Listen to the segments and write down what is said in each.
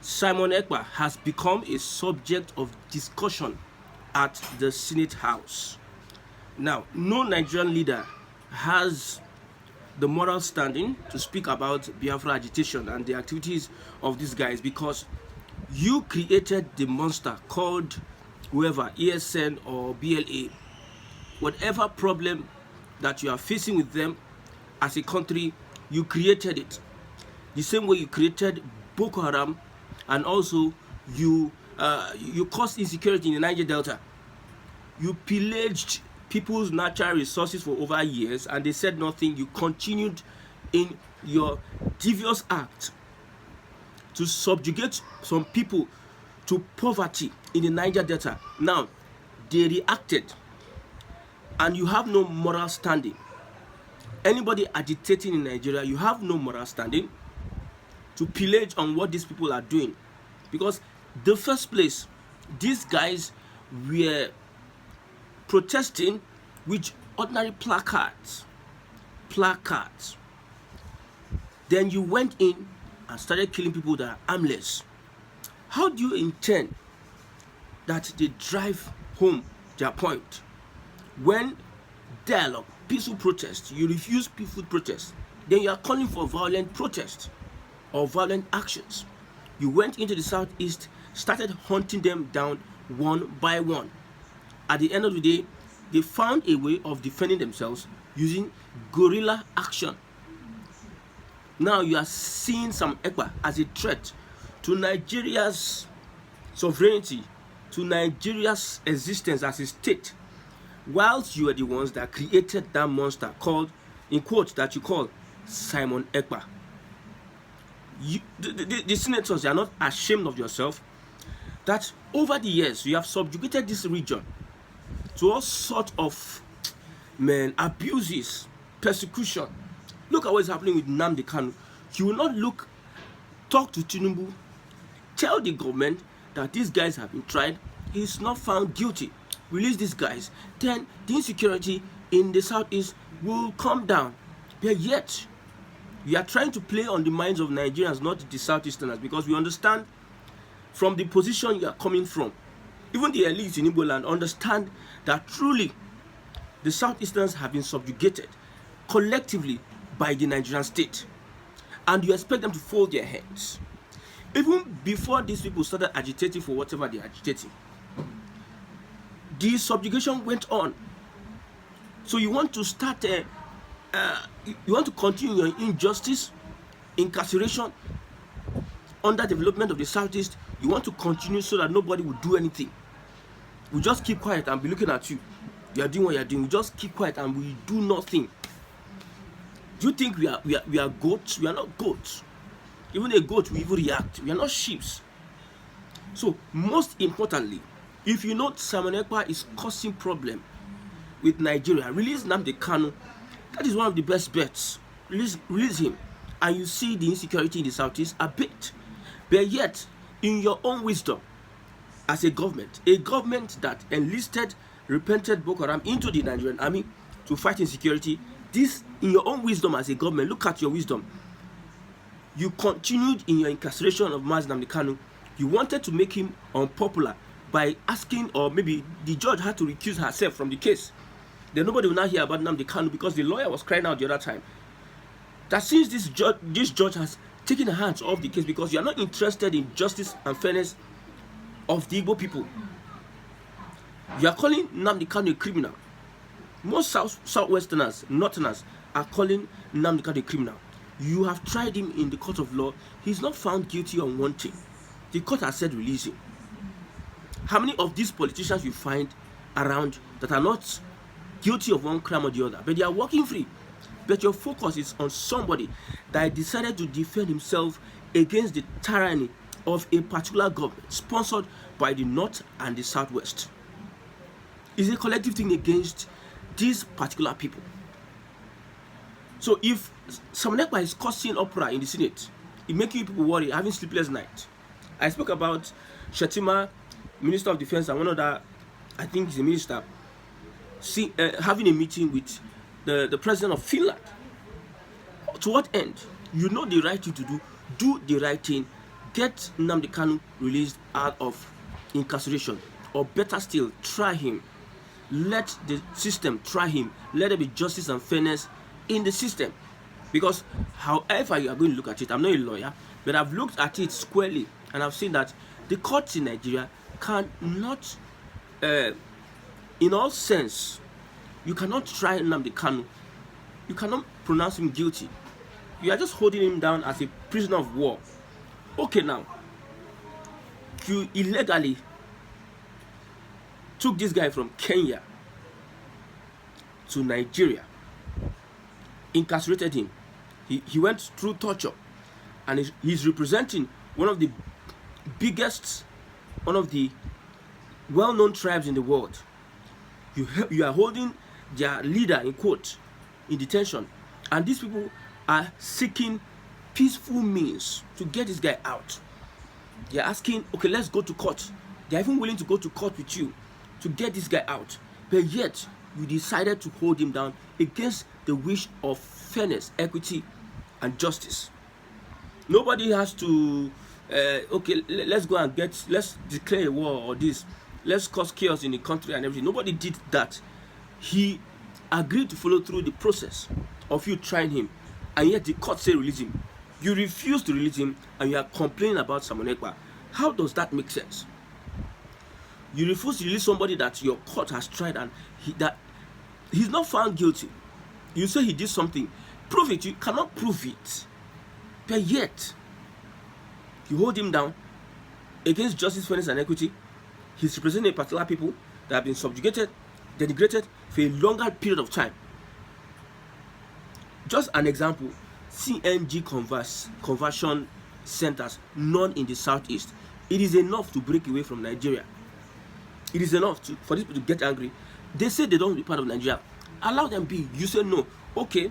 Simon Ekpa has become a subject of discussion at the Senate House. Now, no Nigerian leader has the moral standing to speak about Biafra agitation and the activities of these guys, because you created the monster called whoever, ESN or BLA. Whatever problem that you are facing with them as a country, you created it. The same way you created Boko Haram, and also you caused insecurity in the Niger Delta. You pillaged people's natural resources for over years, and they said nothing. You continued in your devious act to subjugate some people to poverty in the Niger Delta. Now, they reacted, and you have no moral standing. Anybody agitating in Nigeria, you have no moral standing to pillage on what these people are doing, because the first place, these guys were protesting with ordinary placards. Then you went in and started killing people that are armless. How do you intend that they drive home their point when dialogue, peaceful protest, you refuse peaceful protest, then you are calling for violent protest or violent actions? You went into the southeast, started hunting them down one by one. At the end of the day, they found a way of defending themselves using guerrilla action. Now you are seeing some Ekpa as a threat to Nigeria's sovereignty, to Nigeria's existence as a state, whilst you are the ones that created that monster called, in quotes, that you call Simon Ekpa. The senators, they are not ashamed of yourself that over the years you have subjugated this region to all sorts of abuses, persecution. Look at what is happening with Nnamdi. You will not talk to Tinubu, tell the government that these guys have been tried, he's not found guilty, release these guys, then the insecurity in the southeast will come down. But yet, we are trying to play on the minds of Nigerians, not the Southeasterners, because we understand from the position you are coming from. Even the elites in Igbo land understand that truly the Southeasterners have been subjugated collectively by the Nigerian state. And you expect them to fold their hands. Even before these people started agitating for whatever they are agitating, the subjugation went on. So you want to start you want to continue your injustice, incarceration, underdevelopment of the Southeast. You want to continue so that nobody will do anything. We just keep quiet and be looking at you. You are doing what you are doing. We just keep quiet and we do nothing. Do you think we are goats? We are not goats. Even a goat will even react. We are not sheep. So most importantly, if you know Simon Ekpa is causing problem with Nigeria, release Nnamdi. That is one of the best bets. Release him, and you see the insecurity in the southeast a bit. But yet, in your own wisdom, as a government that enlisted repented Boko Haram into the Nigerian army to fight insecurity, this, in your own wisdom as a government, look at your wisdom. You continued in your incarceration of Nnamdi. You wanted to make him unpopular by asking, or maybe the judge had to recuse herself from the case. Then nobody will now hear about Nnamdi because the lawyer was crying out the other time that since this judge has taken her hands off the case because you are not interested in justice and fairness of the Igbo people, you are calling Nnamdi a criminal. Most Southwesterners, Northerners are calling Nnamdi a criminal. You have tried him in the court of law. He's not found guilty on one thing. The court has said release him. How many of these politicians you find around that are not guilty of one crime or the other, but they are walking free? But your focus is on somebody that decided to defend himself against the tyranny of a particular government sponsored by the North and the Southwest. It's a collective thing against these particular people. So if Simon Ekpa is causing uproar in the Senate, it's making people worry, having sleepless night. I spoke about Shetima, Minister of Defense, and one other, I think he's a minister, having a meeting with the president of Finland. To what end? You know the right thing to do the right thing, get Nnamdi Kanu released out of incarceration, or better still, try him. Let the system try him. Let there be justice and fairness in the system. Because however you are going to look at it, I'm not a lawyer, but I've looked at it squarely, and I've seen that the courts in Nigeria cannot, in all sense, you cannot try Nnamdi Kanu. You cannot pronounce him guilty. You are just holding him down as a prisoner of war. Okay, now, you illegally took this guy from Kenya to Nigeria, incarcerated him. He went through torture, and he's representing one of the biggest, one of the well-known tribes in the world. You are holding their leader in court, in detention, and these people are seeking peaceful means to get this guy out. They're asking, okay, let's go to court. They're even willing to go to court with you to get this guy out. But yet, you decided to hold him down against the wish of fairness, equity, and justice. Nobody has to, okay, let's go and let's declare a war or this. Let's cause chaos in the country and everything. Nobody did that. He agreed to follow through the process of you trying him, and yet the court say release him. You refuse to release him, and you are complaining about Simon Ekpa. How does that make sense? You refuse to release somebody that your court has tried, and he's not found guilty. You say he did something. Prove it. You cannot prove it. But yet, you hold him down against justice, fairness, and equity. He's representing a particular people that have been subjugated, denigrated for a longer period of time. Just an example, CNG conversion centers, none in the southeast. It is enough to break away from Nigeria. It is enough for these people to get angry. They say they don't want to be part of Nigeria. Allow them be. You say no. Okay.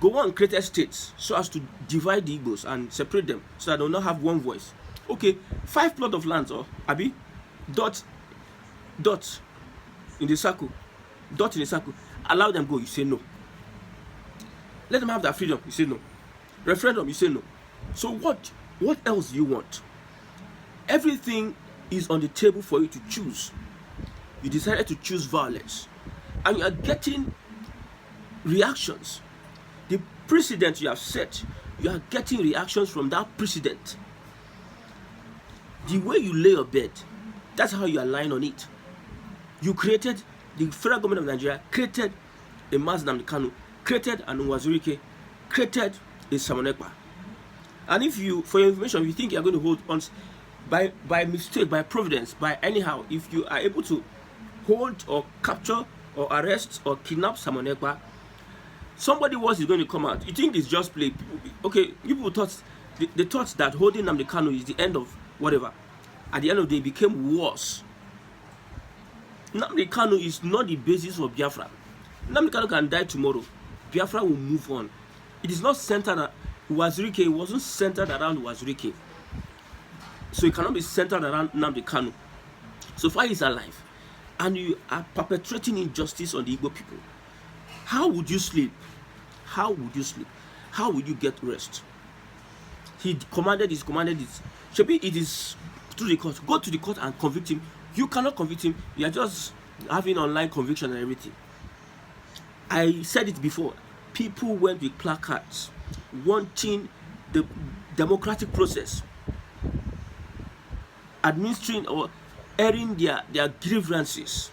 Go on, create states so as to divide the Igbos and separate them so that they will not have one voice. Okay, 5 plots of lands, or Abi, dot in the circle, dot in the circle. Allow them go. You say no. Let them have their freedom. You say no. Referendum. You say no. So what else do you want? Everything is on the table for you to choose. You decided to choose violence, and you are getting reactions. The precedent you have set, you are getting reactions from that precedent. The way you lay your bed, that's how you are lying on it. You created, the federal government of Nigeria created a Nnamdi Kanu, created an Nwazurike, created a Simon Ekpa. And if you, for your information, if you think you are going to hold on by mistake, by providence, by anyhow, if you are able to hold or capture or arrest or kidnap Simon Ekpa, somebody else is going to come out. You think it's just play? Okay, people thought they thought that holding Nnamdi Kanu is the end of whatever. At the end of the day, it became worse. Nnamdi Kanu is not the basis of Biafra. Nnamdi Kanu can die tomorrow. Biafra will move on. It is not centered at Wazirike. It wasn't centered around Wazirike. So it cannot be centered around Nnamdi Kanu. So far he's alive, and you are perpetrating injustice on the Igbo people. How would you sleep? How would you sleep? How would you get rest? He commanded this. Shebi, it is to the court. Go to the court and convict him. You cannot convict him. You are just having online conviction and everything. I said it before. People went with placards wanting the democratic process, administering or airing their grievances,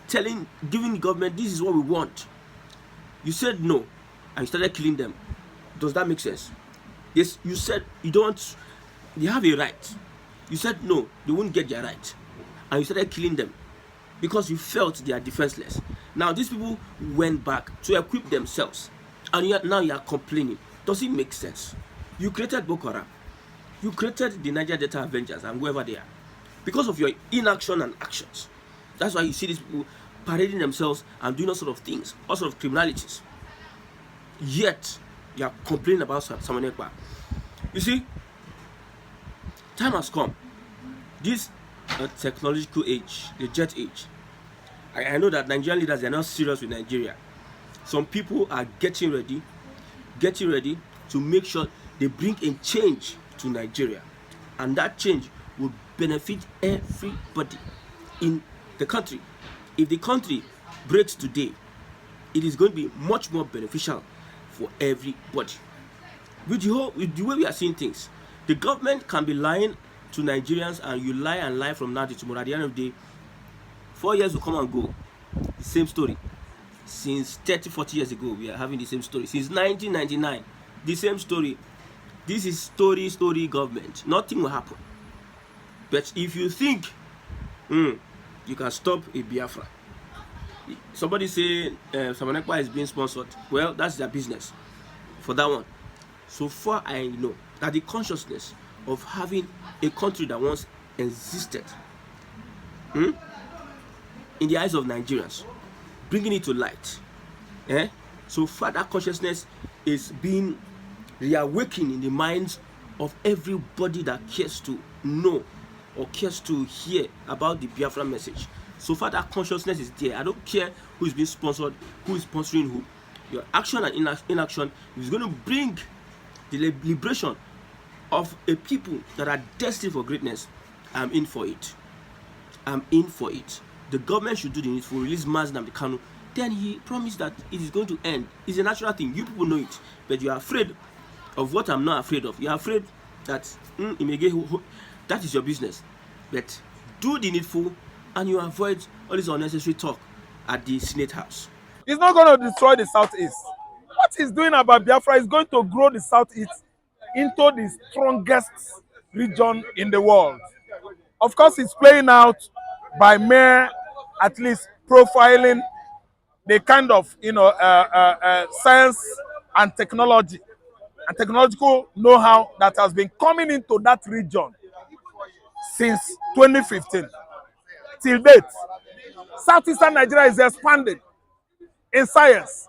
giving the government, this is what we want. You said no, and you started killing them. Does that make sense? Yes, you said you don't, they have a right. You said no, they won't get their right, and you started killing them because you felt they are defenseless. Now these people went back to equip themselves, and now you are complaining. Does it make sense? You created Boko Haram, you created the Niger Delta Avengers and whoever they are, because of your inaction and actions. That's why you see these people parading themselves and doing all sort of things, all sort of criminalities. Yet you are complaining about Simon Ekpa. You see, time has come. This technological age, the jet age. I know that Nigerian leaders are not serious with Nigeria. Some people are getting ready to make sure they bring a change to Nigeria, and that change will benefit everybody in the country. If the country breaks today, it is going to be much more beneficial for everybody. With the way we are seeing things, the government can be lying to Nigerians, and you lie and lie from now to tomorrow. At the end of the day, 4 years will come and go. The same story. Since 30, 40 years ago, we are having the same story. Since 1999, the same story. This is story government. Nothing will happen. But if you think you can stop a Biafra, somebody say Saman Ekpa is being sponsored. Well, that's their business for that one. So far, I know that the consciousness of having a country that once existed in the eyes of Nigerians, bringing it to light. So far, that consciousness is being reawakened in the minds of everybody that cares to know or cares to hear about the Biafra message. So far, that consciousness is there. I don't care who is being sponsored, who is sponsoring who. Your action and inaction is going to bring the liberation of a people that are destined for greatness. I'm in for it. I'm in for it. The government should do the needful, release Nnamdi Kanu. Then he promised that it is going to end. It's a natural thing. You people know it. But you are afraid of what I'm not afraid of. You are afraid that that is your business. But do the needful, and you avoid all this unnecessary talk at the Senate House. He's not going to destroy the Southeast. What he's doing about Biafra is going to grow the Southeast into the strongest region in the world. Of course, it's playing out by mere, at least, profiling the kind of, science and technology and technological know-how that has been coming into that region since 2015 till date. Southeastern Nigeria is expanding in science,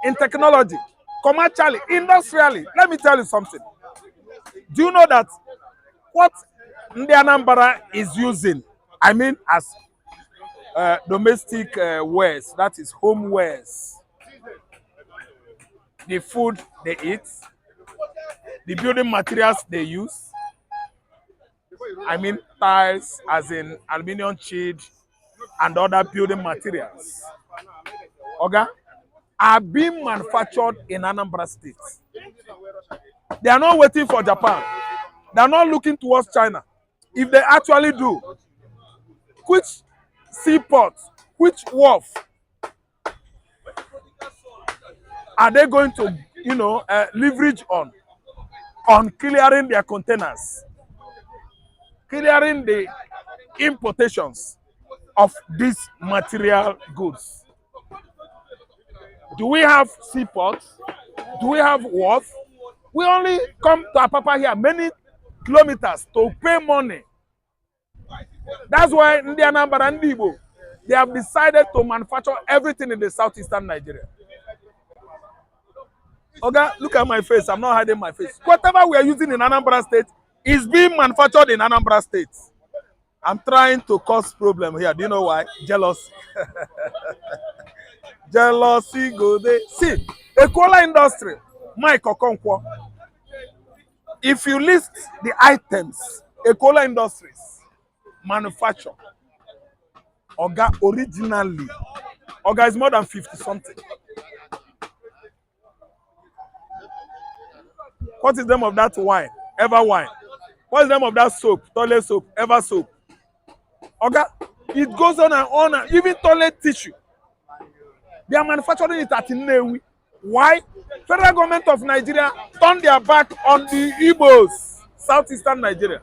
in technology, commercially, industrially. Let me tell you something. Do you know that what Nnamdi is using, I mean, as domestic wares, that is home wares, the food they eat, the building materials they use, I mean tiles, as in aluminium sheet and other building materials, okay, are being manufactured in Anambra State. They are not waiting for Japan. They are not looking towards China. If they actually do, which seaport, which wharf are they going to, leverage on clearing their containers, clearing the importations of these material goods? Do we have seaports? Do we have wharf? We only come to Apapa here many kilometers to pay money. That's why Nnamdi and Igbo, they have decided to manufacture everything in the southeastern Nigeria. Okay, look at my face. I'm not hiding my face. Whatever we are using in Anambra State is being manufactured in Anambra State. I'm trying to cause problem here. Do you know why? Jealousy. Jealousy go there. See, a cola industry, Mike Okonkwo. If you list the items a cola industries manufacture, Oga originally, Oga is more than 50 something. What is the name of that wine? Ever wine. What is the name of that soap? Toilet soap, Ever soap. Oga, it goes on and on. And even toilet tissue, they are manufacturing it at Nnewi. Why? Federal government of Nigeria turned their back on the Igbos, southeastern Nigeria.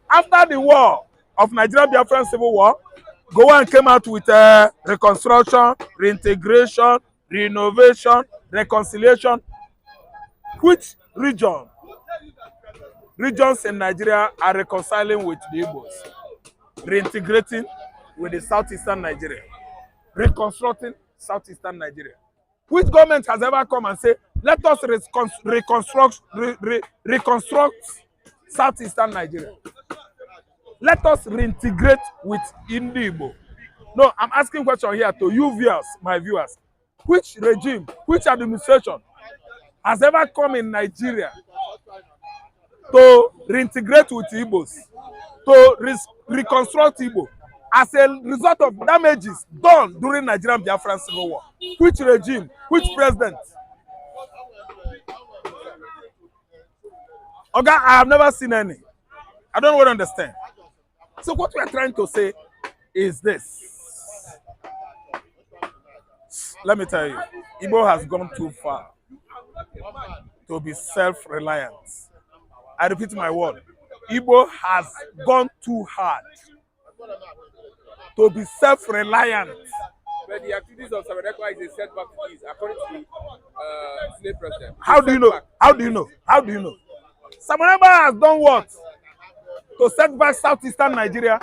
After the war of Nigeria-Biafran Civil War, Gowon came out with reconstruction, reintegration, renovation, reconciliation. Which regions in Nigeria are reconciling with the Igbos? Reintegrating with the southeastern Nigeria, reconstructing southeastern Nigeria. Which government has ever come and say, let us reconstruct southeastern Nigeria? Let us reintegrate with Igbo. No, I'm asking question here to you viewers, my viewers. Which regime, which administration has ever come in Nigeria to reintegrate with Igbos, to reconstruct Igbo as a result of damages done during Nigerian Biafran Civil War. Which regime, which president? Okay, I have never seen any. I don't want to understand. So what we are trying to say is this. Let me tell you, Igbo has gone too far to be self-reliant. I repeat my word. Igbo has gone too hard to be self-reliant. But the activities of Ekpa is a setback to this, according to the slave president. How do you know? How do you know? How do you know? Samanaba has done what? To set back southeastern Nigeria.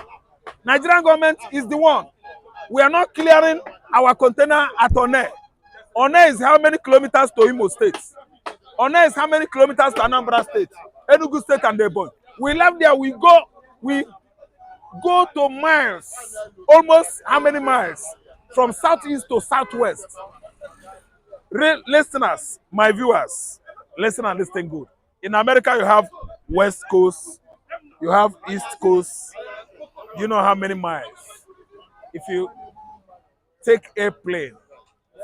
Nigerian government is the one. We are not clearing our container at One. One is how many kilometers to Imo State? One is how many kilometers to Anambra State, Enugu State, and Ebonyi. We left there. We go to miles, almost how many miles? From southeast to southwest. Listeners, my viewers, listen and listen good. In America, you have West Coast, you have East Coast. You know how many miles? If you take a plane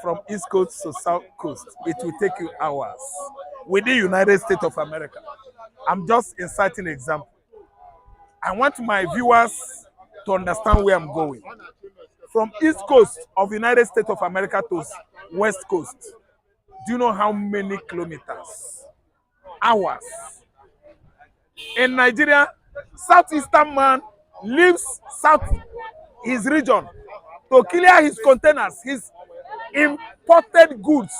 from East Coast to South Coast, it will take you hours. Within the United States of America. I'm just inciting an example. I want my viewers to understand where I'm going. From East Coast of United States of America to West Coast, do you know how many kilometers? Hours. In Nigeria, Southeastern man leaves his region to clear his containers, his imported goods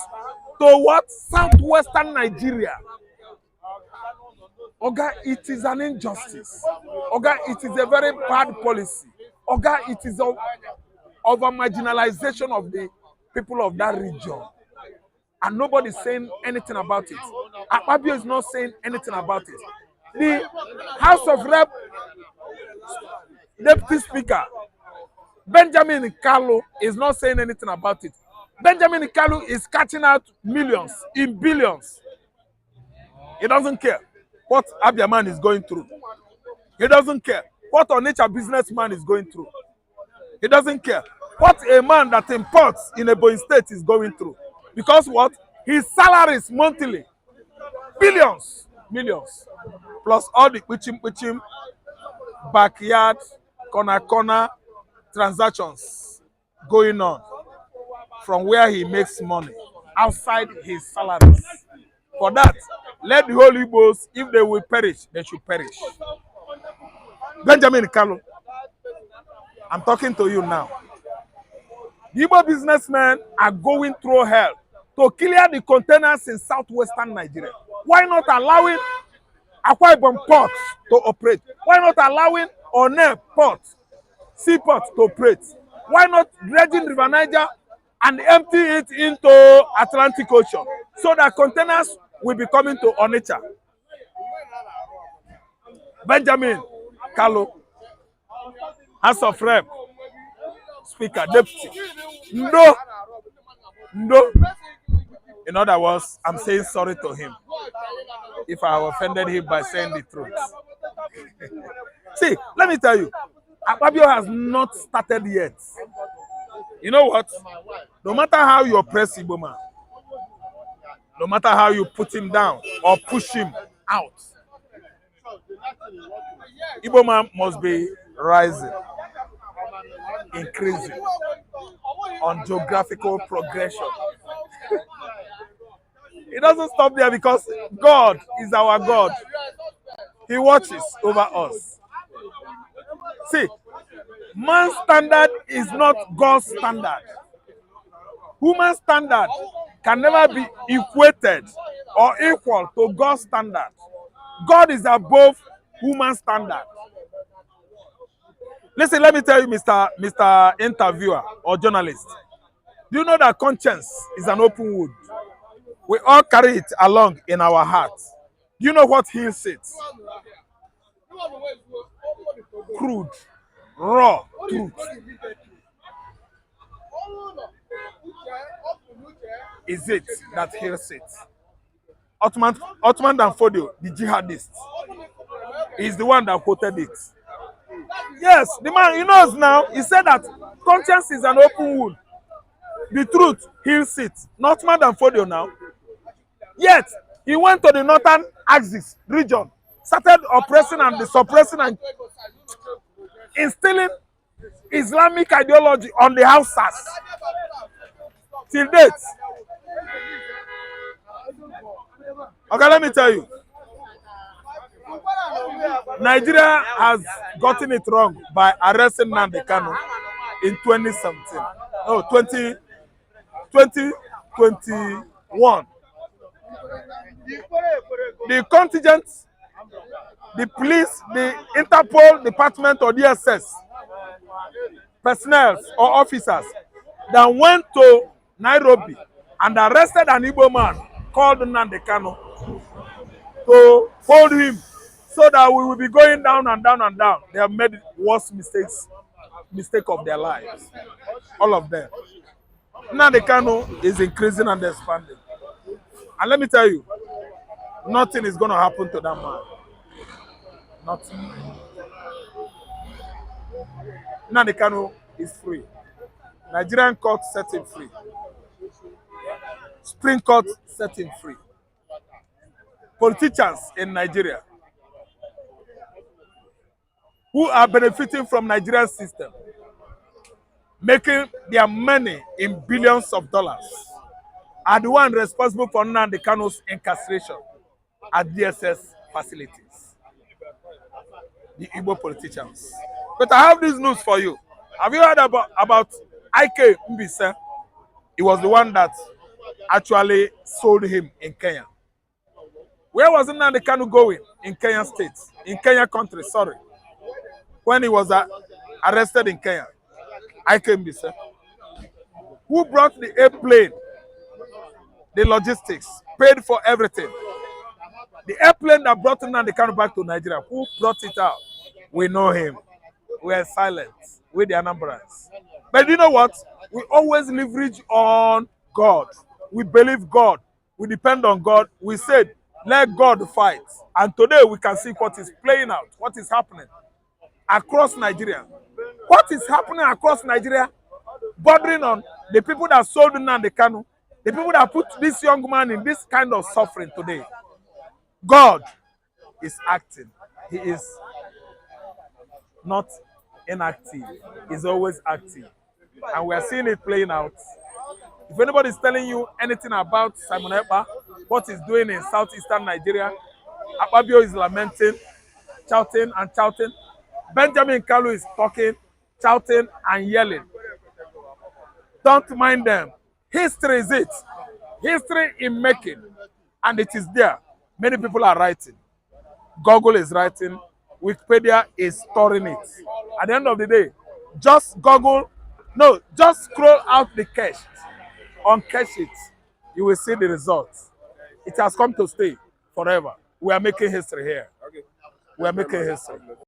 to what? Southwestern Nigeria. Oga, it is an injustice. Oga, it is a very bad policy. Oga, it is of a marginalization of the people of that region. And nobody is saying anything about it. Akpabio is not saying anything about it. The House of Rep Deputy Speaker, Benjamin Kalu, is not saying anything about it. Benjamin Kalu is catching out millions in billions. He doesn't care what Abia man is going through. He doesn't care what Onitsha businessman is going through. He doesn't care what a man that imports in Ebonyi State is going through. Because what? His salaries monthly, billions, millions, plus all the pichim, backyard, corner transactions going on from where he makes money outside his salaries. For that, let the Holy Ghost, if they will perish, they should perish. Benjamin Kalu, I'm talking to you now. The Igbo businessmen are going through hell to clear the containers in southwestern Nigeria. Why not allowing Akwa Ibom port to operate? Why not allowing One port, seaport to operate? Why not dredging River Niger and empty it into Atlantic Ocean so that containers will be coming to Onitsha? Benjamin Kalu, House of Rep, Speaker, Deputy. No. In other words, I'm saying sorry to him if I have offended him by saying the truth. See, let me tell you, Akpabio has not started yet. You know what? No matter how you oppress Igbo man, no matter how you put him down or push him out, Igbo man must be rising, increasing on geographical progression. It doesn't stop there because God is our God. He watches over us. See, man's standard is not God's standard. Human standard can never be equated or equal to God's standard. God is above human standard. Listen, let me tell you, Mr. Interviewer or journalist. Do you know that conscience is an open wood? We all carry it along in our hearts. Do you know what heals it? Crude, raw truth. Is it that heals it? Ottoman Danfodio, the jihadist, is the one that quoted it. Yes, the man, he knows now. He said that conscience is an open wound. The truth heals it. Not more than Fodio now. Yet, he went to the northern axis region, started oppressing and suppressing and instilling Islamic ideology on the Hausas. Till date. Okay, let me tell you. Nigeria has gotten it wrong by arresting Nnamdi Kanu in 2017. No, 2021. The contingent, the police, the Interpol department or DSS personnel or officers that went to Nairobi and arrested an Igbo man called Nnamdi Kanu to hold him so that we will be going down and down and down. They have made worst mistake of their lives. All of them. Nnamdi Kanu is increasing and expanding. And let me tell you, nothing is going to happen to that man. Nothing. Nnamdi Kanu is free. Nigerian court set him free. Supreme Court set him free. Politicians in Nigeria who are benefiting from Nigerian system, making their money in billions of dollars, are the one responsible for Nnamdi Kanu's incarceration at DSS facilities. The Igbo politicians. But I have this news for you. Have you heard about Ike Mbise? He was the one that actually sold him in Kenya. Where was Nnamdi Kanu going? In Kenya state, in Kenya country, sorry. When he was arrested in Kenya, Ike Mbise. Who brought the airplane, the logistics, paid for everything? The airplane that brought Nnamdi Kanu back to Nigeria, who brought it out? We know him. We are silent with the Anambrans. But you know what? We always leverage on God. We believe God. We depend on God. We said, let God fight. And today we can see what is playing out, what is happening across Nigeria. What is happening across Nigeria, bordering on the people that sold Nnamdi Kanu, the people that put this young man in this kind of suffering today. God is acting. He is not inactive. He's always active. And we are seeing it playing out. If anybody is telling you anything about Simon Ekpa, what he's doing in southeastern Nigeria, Akpabio is lamenting, shouting and shouting. Benjamin Kalu is talking, shouting and yelling. Don't mind them. History is it. History in making. And it is there. Many people are writing. Google is writing. Wikipedia is storing it. At the end of the day, just just scroll out the cache. Uncache it. You will see the results. It has come to stay forever. We are making history here. We are making history.